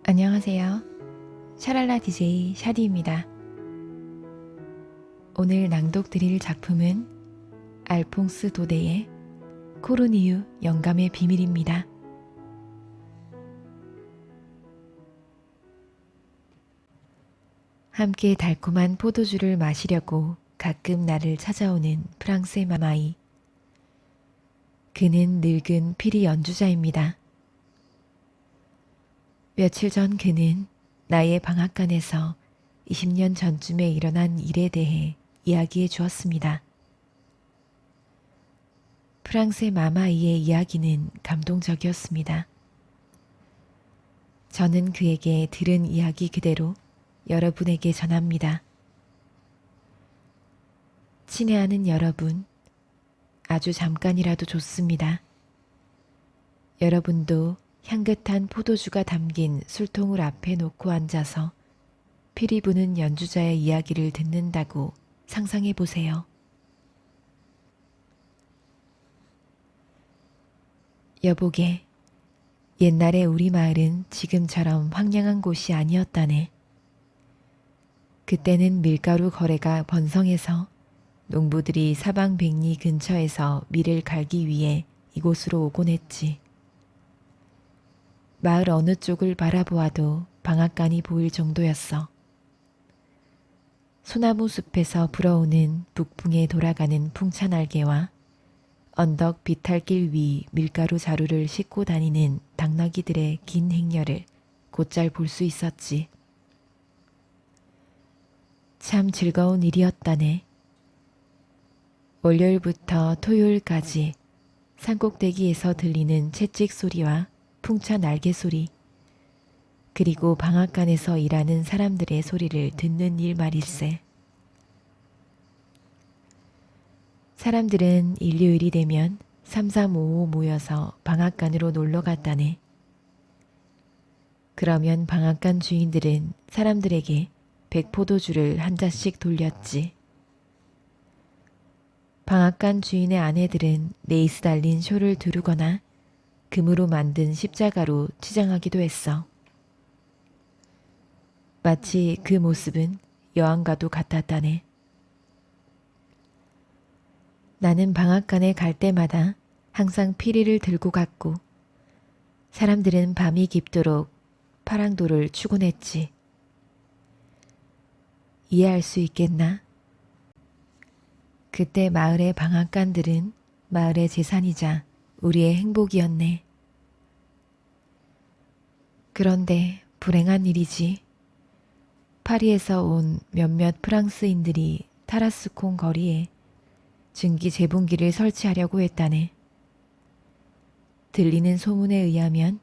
안녕하세요. 샤랄라 DJ 샤디입니다. 오늘 낭독 드릴 작품은 알퐁스 도데의 코르니유 영감의 비밀입니다. 함께 달콤한 포도주를 마시려고 가끔 나를 찾아오는 프랑스의 마마이. 그는 늙은 피리 연주자입니다. 며칠 전 그는 나의 방앗간에서 20년 전쯤에 일어난 일에 대해 이야기해 주었습니다. 프랑스의 마마이의 이야기는 감동적이었습니다. 저는 그에게 들은 이야기 그대로 여러분에게 전합니다. 친애하는 여러분, 아주 잠깐이라도 좋습니다. 여러분도 향긋한 포도주가 담긴 술통을 앞에 놓고 앉아서 피리 부는 연주자의 이야기를 듣는다고 상상해 보세요. 여보게, 옛날에 우리 마을은 지금처럼 황량한 곳이 아니었다네. 그때는 밀가루 거래가 번성해서 농부들이 사방백리 근처에서 밀을 갈기 위해 이곳으로 오곤 했지. 마을 어느 쪽을 바라보아도 방앗간이 보일 정도였어. 소나무 숲에서 불어오는 북풍에 돌아가는 풍차날개와 언덕 비탈길 위 밀가루 자루를 싣고 다니는 당나귀들의 긴 행렬을 곧잘 볼 수 있었지. 참 즐거운 일이었다네. 월요일부터 토요일까지 산꼭대기에서 들리는 채찍 소리와 풍차 날개 소리, 그리고 방앗간에서 일하는 사람들의 소리를 듣는 일 말일세. 사람들은 일요일이 되면 3355 모여서 방앗간으로 놀러 갔다네. 그러면 방앗간 주인들은 사람들에게 백포도주를 한 잔씩 돌렸지. 방앗간 주인의 아내들은 레이스 달린 쇼를 두르거나 금으로 만든 십자가로 치장하기도 했어. 마치 그 모습은 여왕과도 같았다네. 나는 방앗간에 갈 때마다 항상 피리를 들고 갔고 사람들은 밤이 깊도록 파랑도를 추곤했지. 이해할 수 있겠나? 그때 마을의 방앗간들은 마을의 재산이자 우리의 행복이었네. 그런데 불행한 일이지. 파리에서 온 몇몇 프랑스인들이 타라스콩 거리에 증기 재분기를 설치하려고 했다네. 들리는 소문에 의하면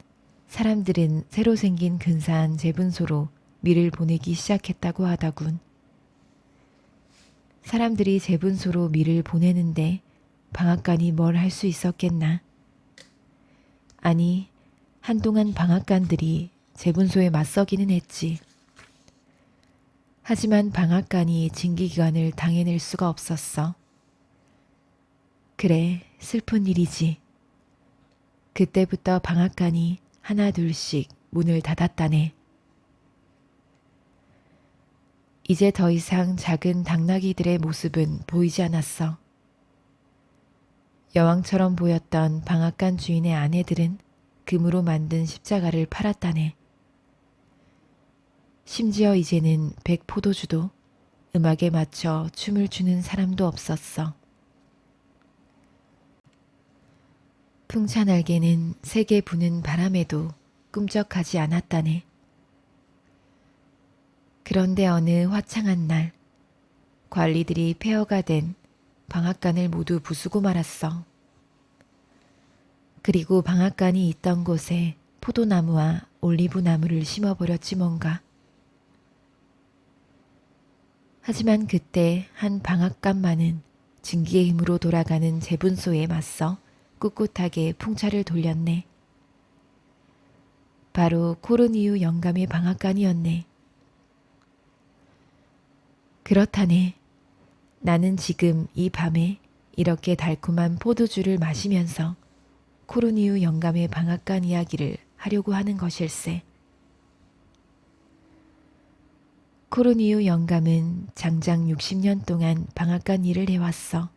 사람들은 새로 생긴 근사한 재분소로 밀을 보내기 시작했다고 하더군. 사람들이 재분소로 밀을 보내는데 방앗간이 뭘 할 수 있었겠나? 아니, 한동안 방앗간들이 재분소에 맞서기는 했지. 하지만 방앗간이 징기기관을 당해낼 수가 없었어. 그래, 슬픈 일이지. 그때부터 방앗간이 하나 둘씩 문을 닫았다네. 이제 더 이상 작은 당나귀들의 모습은 보이지 않았어. 여왕처럼 보였던 방앗간 주인의 아내들은 금으로 만든 십자가를 팔았다네. 심지어 이제는 백포도주도 음악에 맞춰 춤을 추는 사람도 없었어. 풍차날개는 세게 부는 바람에도 꿈쩍하지 않았다네. 그런데 어느 화창한 날 관리들이 폐허가 된 방앗간을 모두 부수고 말았어. 그리고 방앗간이 있던 곳에 포도나무와 올리브나무를 심어버렸지 뭔가. 하지만 그때 한 방앗간만은 증기의 힘으로 돌아가는 재분소에 맞서 꿋꿋하게 풍차를 돌렸네. 바로 코르니유 영감의 방앗간이었네. 그렇다네. 나는 지금 이 밤에 이렇게 달콤한 포도주를 마시면서 코르니유 영감의 방앗간 이야기를 하려고 하는 것일세. 코르니우 영감은 장장 60년 동안 방앗간 일을 해왔어.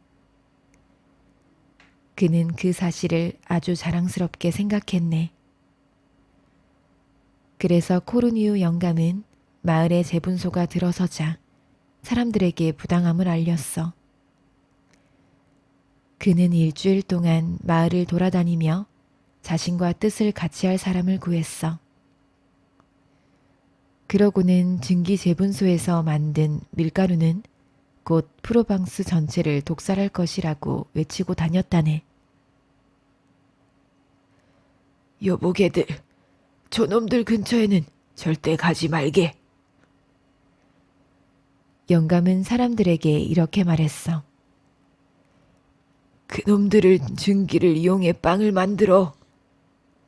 그는 그 사실을 아주 자랑스럽게 생각했네. 그래서 코르니우 영감은 마을의 재분소가 들어서자 사람들에게 부당함을 알렸어. 그는 일주일 동안 마을을 돌아다니며 자신과 뜻을 같이 할 사람을 구했어. 그러고는 증기 재분소에서 만든 밀가루는 곧 프로방스 전체를 독살할 것이라고 외치고 다녔다네. 여보게들, 저놈들 근처에는 절대 가지 말게. 영감은 사람들에게 이렇게 말했어. 그놈들을 증기를 이용해 빵을 만들어.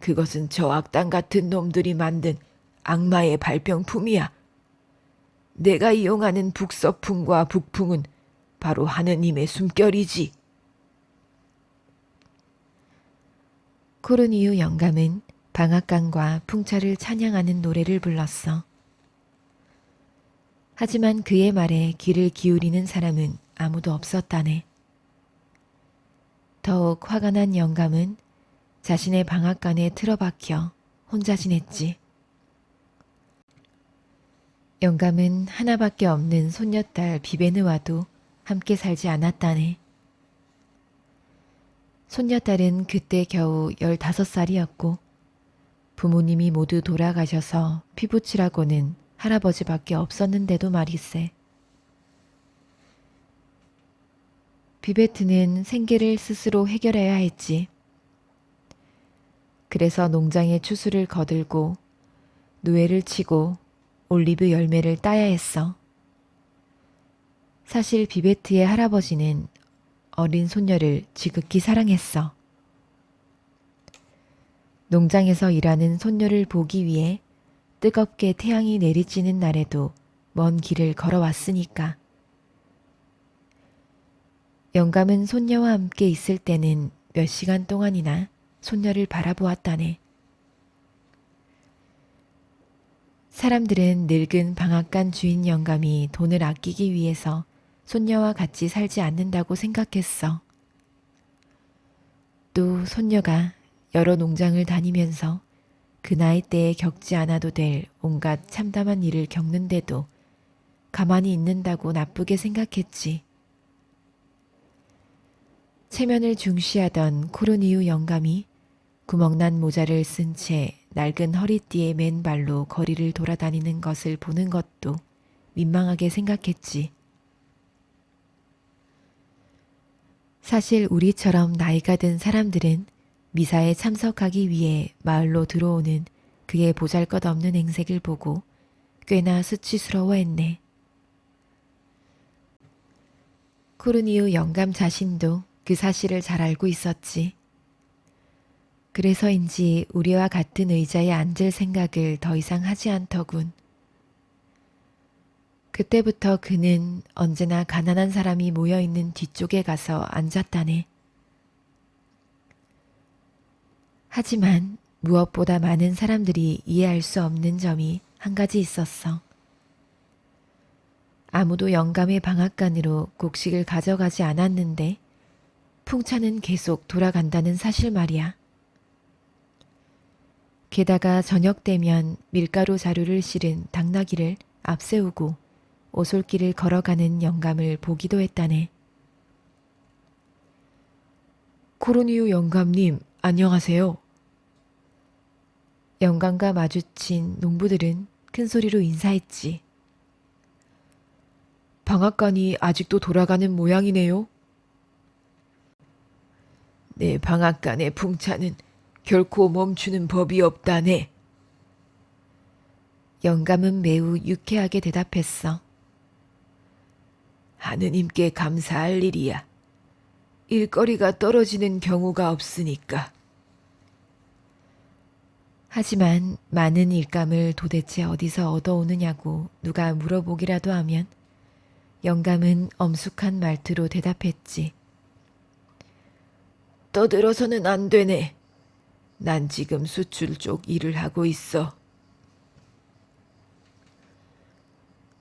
그것은 저 악당 같은 놈들이 만든 악마의 발병품이야. 내가 이용하는 북서풍과 북풍은 바로 하느님의 숨결이지. 코르니우 영감은 방앗간과 풍차를 찬양하는 노래를 불렀어. 하지만 그의 말에 귀를 기울이는 사람은 아무도 없었다네. 더욱 화가 난 영감은 자신의 방앗간에 틀어박혀 혼자 지냈지. 영감은 하나밖에 없는 손녀딸 비베느와도 함께 살지 않았다네. 손녀딸은 그때 겨우 15살이었고 부모님이 모두 돌아가셔서 피부치라고는 할아버지밖에 없었는데도 말이세. 비베트는 생계를 스스로 해결해야 했지. 그래서 농장의 추수를 거들고 누에를 치고 올리브 열매를 따야 했어. 사실 비베트의 할아버지는 어린 손녀를 지극히 사랑했어. 농장에서 일하는 손녀를 보기 위해 뜨겁게 태양이 내리쬐는 날에도 먼 길을 걸어왔으니까. 영감은 손녀와 함께 있을 때는 몇 시간 동안이나 손녀를 바라보았다네. 사람들은 늙은 방앗간 주인 영감이 돈을 아끼기 위해서 손녀와 같이 살지 않는다고 생각했어. 또 손녀가 여러 농장을 다니면서 그 나이대에 겪지 않아도 될 온갖 참담한 일을 겪는데도 가만히 있는다고 나쁘게 생각했지. 체면을 중시하던 코르니우 영감이 구멍난 모자를 쓴 채 낡은 허리띠에 맨 발로 거리를 돌아다니는 것을 보는 것도 민망하게 생각했지. 사실 우리처럼 나이가 든 사람들은 미사에 참석하기 위해 마을로 들어오는 그의 보잘것없는 행색을 보고 꽤나 수치스러워했네. 코르니우 영감 자신도 그 사실을 잘 알고 있었지. 그래서인지 우리와 같은 의자에 앉을 생각을 더 이상 하지 않더군. 그때부터 그는 언제나 가난한 사람이 모여있는 뒤쪽에 가서 앉았다네. 하지만 무엇보다 많은 사람들이 이해할 수 없는 점이 한 가지 있었어. 아무도 영감의 방앗간으로 곡식을 가져가지 않았는데 풍차는 계속 돌아간다는 사실 말이야. 게다가 저녁 되면 밀가루 자루를 실은 당나귀를 앞세우고 오솔길을 걸어가는 영감을 보기도 했다네. 코르니우 영감님, 안녕하세요. 영감과 마주친 농부들은 큰 소리로 인사했지. 방앗간이 아직도 돌아가는 모양이네요. 내 방앗간의 풍차는 결코 멈추는 법이 없다네. 영감은 매우 유쾌하게 대답했어. 하느님께 감사할 일이야. 일거리가 떨어지는 경우가 없으니까. 하지만 많은 일감을 도대체 어디서 얻어오느냐고 누가 물어보기라도 하면 영감은 엄숙한 말투로 대답했지. 떠들어서는 안 되네. 난 지금 수출 쪽 일을 하고 있어.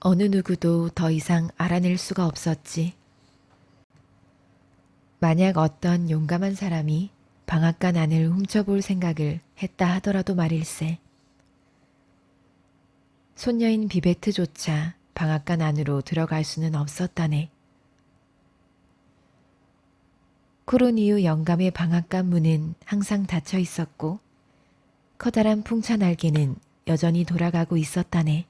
어느 누구도 더 이상 알아낼 수가 없었지. 만약 어떤 용감한 사람이 방앗간 안을 훔쳐볼 생각을 했다 하더라도 말일세. 손녀인 비베트조차 방앗간 안으로 들어갈 수는 없었다네. 코론 이후 영감의 방앗간 문은 항상 닫혀 있었고 커다란 풍차 날개는 여전히 돌아가고 있었다네.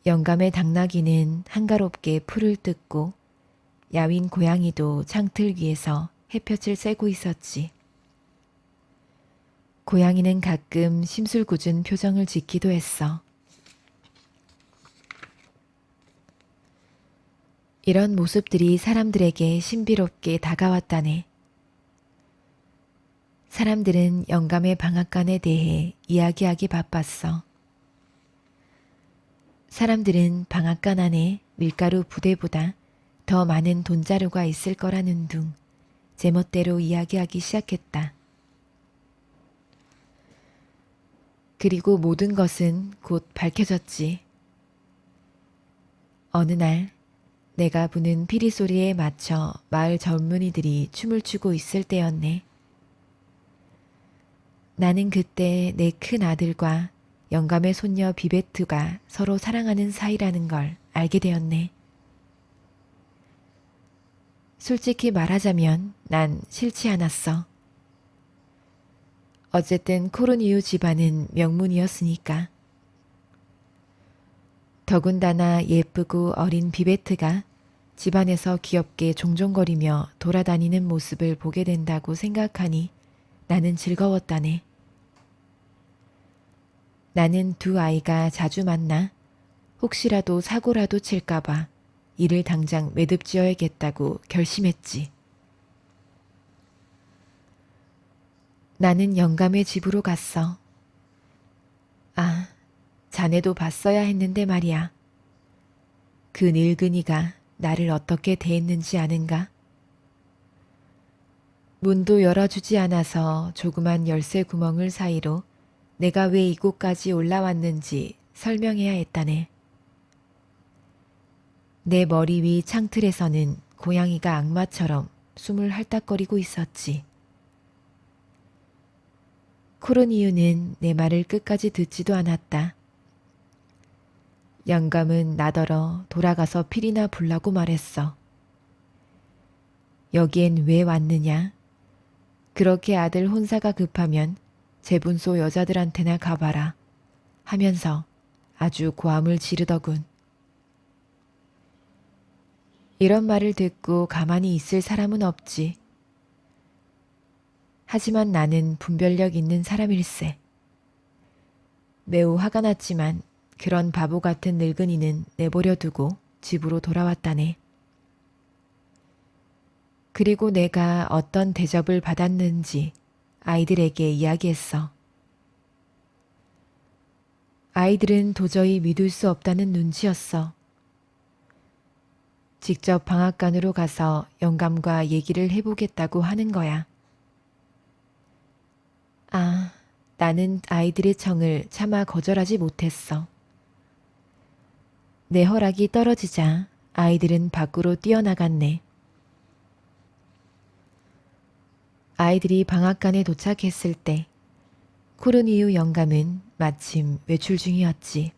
영감의 당나귀는 한가롭게 풀을 뜯고 야윈 고양이도 창틀 위에서 햇볕을 쐬고 있었지. 고양이는 가끔 심술궂은 표정을 짓기도 했어. 이런 모습들이 사람들에게 신비롭게 다가왔다네. 사람들은 영감의 방앗간에 대해 이야기하기 바빴어. 사람들은 방앗간 안에 밀가루 부대보다 더 많은 돈자루가 있을 거라는 둥 제멋대로 이야기하기 시작했다. 그리고 모든 것은 곧 밝혀졌지. 어느 날 내가 부는 피리 소리에 맞춰 마을 젊은이들이 춤을 추고 있을 때였네. 나는 그때 내 큰 아들과 영감의 손녀 비베트가 서로 사랑하는 사이라는 걸 알게 되었네. 솔직히 말하자면 난 싫지 않았어. 어쨌든 코르니우 집안은 명문이었으니까. 더군다나 예쁘고 어린 비베트가 집안에서 귀엽게 종종거리며 돌아다니는 모습을 보게 된다고 생각하니 나는 즐거웠다네. 나는 두 아이가 자주 만나 혹시라도 사고라도 칠까봐 이를 당장 매듭지어야겠다고 결심했지. 나는 영감의 집으로 갔어. 아, 자네도 봤어야 했는데 말이야. 그 늙은이가 나를 어떻게 대했는지 아는가? 문도 열어주지 않아서 조그만 열쇠 구멍을 사이로 내가 왜 이곳까지 올라왔는지 설명해야 했다네. 내 머리 위 창틀에서는 고양이가 악마처럼 숨을 핥아거리고 있었지. 코르니우는 내 말을 끝까지 듣지도 않았다. 영감은 나더러 돌아가서 필이나 불라고 말했어. 여기엔 왜 왔느냐? 그렇게 아들 혼사가 급하면 재분소 여자들한테나 가봐라 하면서 아주 고함을 지르더군. 이런 말을 듣고 가만히 있을 사람은 없지. 하지만 나는 분별력 있는 사람일세. 매우 화가 났지만 그런 바보 같은 늙은이는 내버려 두고 집으로 돌아왔다네. 그리고 내가 어떤 대접을 받았는지 아이들에게 이야기했어. 아이들은 도저히 믿을 수 없다는 눈치였어. 직접 방앗간으로 가서 영감과 얘기를 해보겠다고 하는 거야. 아, 나는 아이들의 청을 차마 거절하지 못했어. 내 허락이 떨어지자 아이들은 밖으로 뛰어나갔네. 아이들이 방앗간에 도착했을 때 코르니우 영감은 마침 외출 중이었지.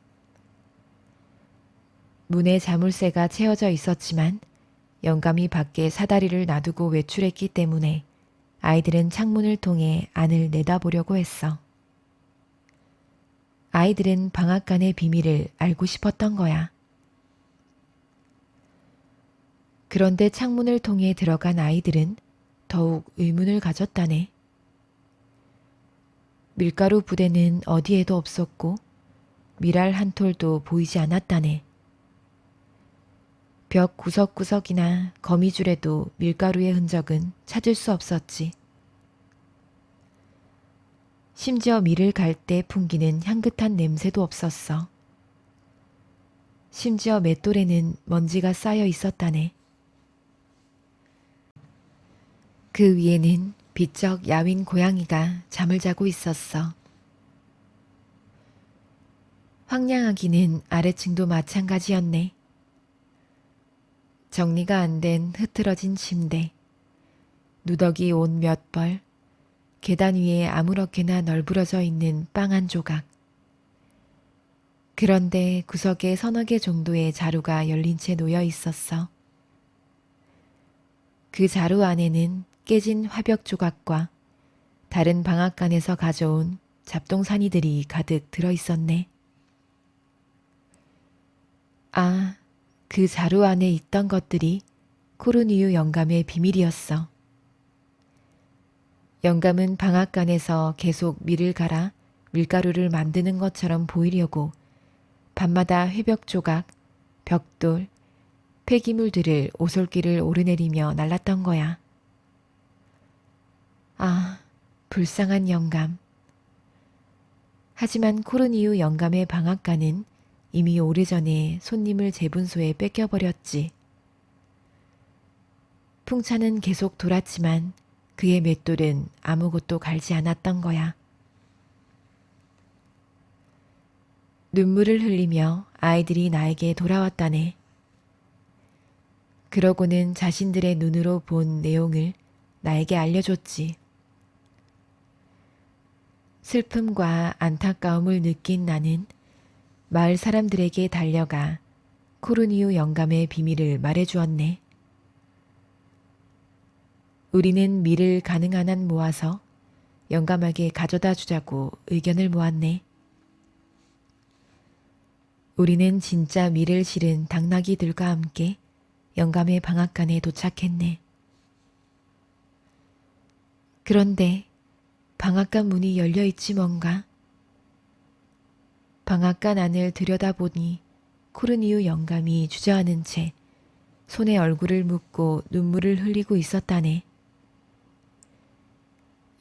문에 자물쇠가 채워져 있었지만 영감이 밖에 사다리를 놔두고 외출했기 때문에 아이들은 창문을 통해 안을 내다보려고 했어. 아이들은 방앗간의 비밀을 알고 싶었던 거야. 그런데 창문을 통해 들어간 아이들은 더욱 의문을 가졌다네. 밀가루 부대는 어디에도 없었고 미랄 한 톨도 보이지 않았다네. 벽 구석구석이나 거미줄에도 밀가루의 흔적은 찾을 수 없었지. 심지어 밀을 갈 때 풍기는 향긋한 냄새도 없었어. 심지어 맷돌에는 먼지가 쌓여 있었다네. 그 위에는 비쩍 야윈 고양이가 잠을 자고 있었어. 황량하기는 아래층도 마찬가지였네. 정리가 안 된 흐트러진 침대, 누더기 옷 몇 벌, 계단 위에 아무렇게나 널브러져 있는 빵 한 조각. 그런데 구석에 서너 개 정도의 자루가 열린 채 놓여 있었어. 그 자루 안에는 깨진 화벽 조각과 다른 방앗간에서 가져온 잡동사니들이 가득 들어 있었네. 아, 그 자루 안에 있던 것들이 코르니유 영감의 비밀이었어. 영감은 방앗간에서 계속 밀을 갈아 밀가루를 만드는 것처럼 보이려고 밤마다 회벽 조각, 벽돌, 폐기물들을 오솔길을 오르내리며 날랐던 거야. 아, 불쌍한 영감. 하지만 코르니유 영감의 방앗간은 이미 오래전에 손님을 재분소에 뺏겨버렸지. 풍차는 계속 돌았지만 그의 맷돌은 아무것도 갈지 않았던 거야. 눈물을 흘리며 아이들이 나에게 돌아왔다네. 그러고는 자신들의 눈으로 본 내용을 나에게 알려줬지. 슬픔과 안타까움을 느낀 나는 마을 사람들에게 달려가 코르니유 영감의 비밀을 말해주었네. 우리는 밀을 가능한 한 모아서 영감에게 가져다 주자고 의견을 모았네. 우리는 진짜 밀을 실은 당나귀들과 함께 영감의 방앗간에 도착했네. 그런데 방앗간 문이 열려있지 뭔가. 방앗간 안을 들여다보니 코르니유 영감이 주저하는 채 손에 얼굴을 묻고 눈물을 흘리고 있었다네.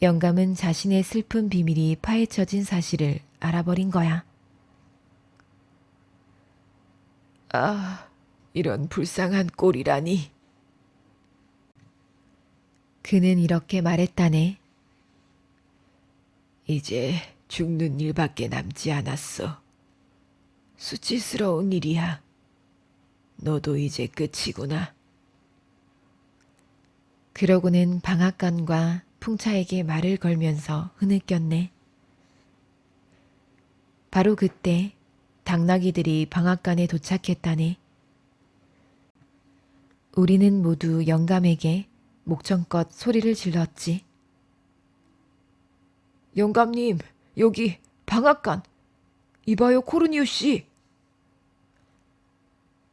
영감은 자신의 슬픈 비밀이 파헤쳐진 사실을 알아버린 거야. 아, 이런 불쌍한 꼴이라니. 그는 이렇게 말했다네. 이제 죽는 일밖에 남지 않았어. 수치스러운 일이야. 너도 이제 끝이구나. 그러고는 방앗간과 풍차에게 말을 걸면서 흐느꼈네. 바로 그때 당나귀들이 방앗간에 도착했다네. 우리는 모두 영감에게 목청껏 소리를 질렀지. 영감님, 여기 방앗간. 이봐요, 코르니유 씨.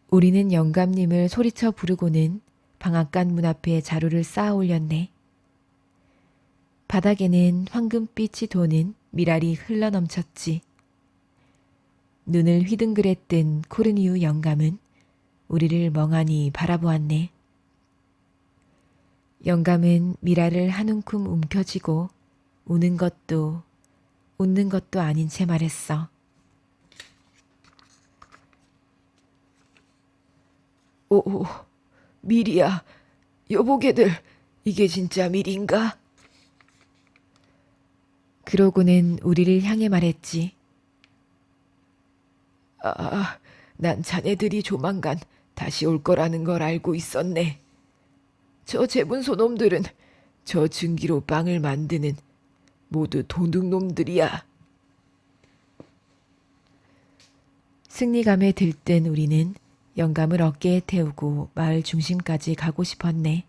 우리는 영감님을 소리쳐 부르고는 방앗간 문 앞에 자루를 쌓아 올렸네. 바닥에는 황금빛이 도는 미랄이 흘러넘쳤지. 눈을 휘둥그레 뜬 코르니유 영감은 우리를 멍하니 바라보았네. 영감은 미랄을 한 움큼 움켜쥐고 우는 것도 웃는 것도 아닌 채 말했어. 오, 밀이야. 여보게들, 이게 진짜 밀인가? 그러고는 우리를 향해 말했지. 아, 난 자네들이 조만간 다시 올 거라는 걸 알고 있었네. 저 재분소 놈들은 저 증기로 빵을 만드는 모두 도둑놈들이야. 승리감에 들뜬 우리는 영감을 어깨에 태우고 마을 중심까지 가고 싶었네.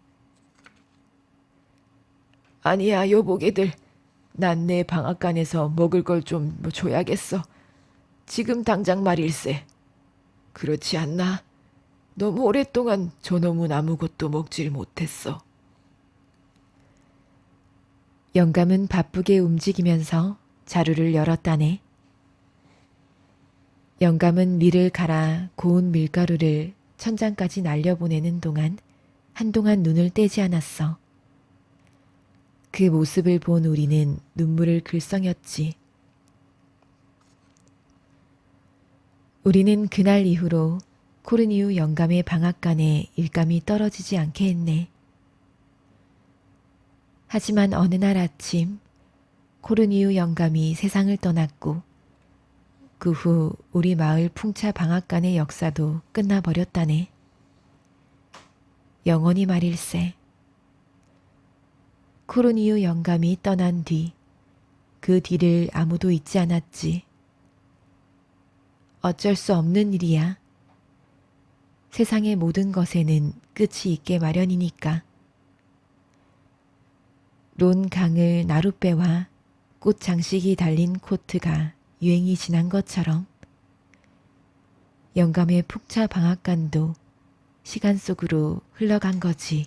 아니야, 여보게들. 난 내 방앗간에서 먹을 걸 좀 줘야겠어. 지금 당장 말일세. 그렇지 않나? 너무 오랫동안 저놈은 아무것도 먹질 못했어. 영감은 바쁘게 움직이면서 자루를 열었다네. 영감은 밀을 갈아 고운 밀가루를 천장까지 날려보내는 동안 한동안 눈을 떼지 않았어. 그 모습을 본 우리는 눈물을 글썽였지. 우리는 그날 이후로 코르니유 영감의 방앗간에 일감이 떨어지지 않게 했네. 하지만 어느 날 아침 코르니유 영감이 세상을 떠났고 그 후 우리 마을 풍차 방앗간의 역사도 끝나버렸다네. 영원히 말일세. 코로니우 영감이 떠난 뒤 그 뒤를 아무도 잊지 않았지. 어쩔 수 없는 일이야. 세상의 모든 것에는 끝이 있게 마련이니까. 론 강을 나룻배와 꽃 장식이 달린 코트가 유행이 지난 것처럼 영감의 풍차 방앗간도 시간 속으로 흘러간 거지.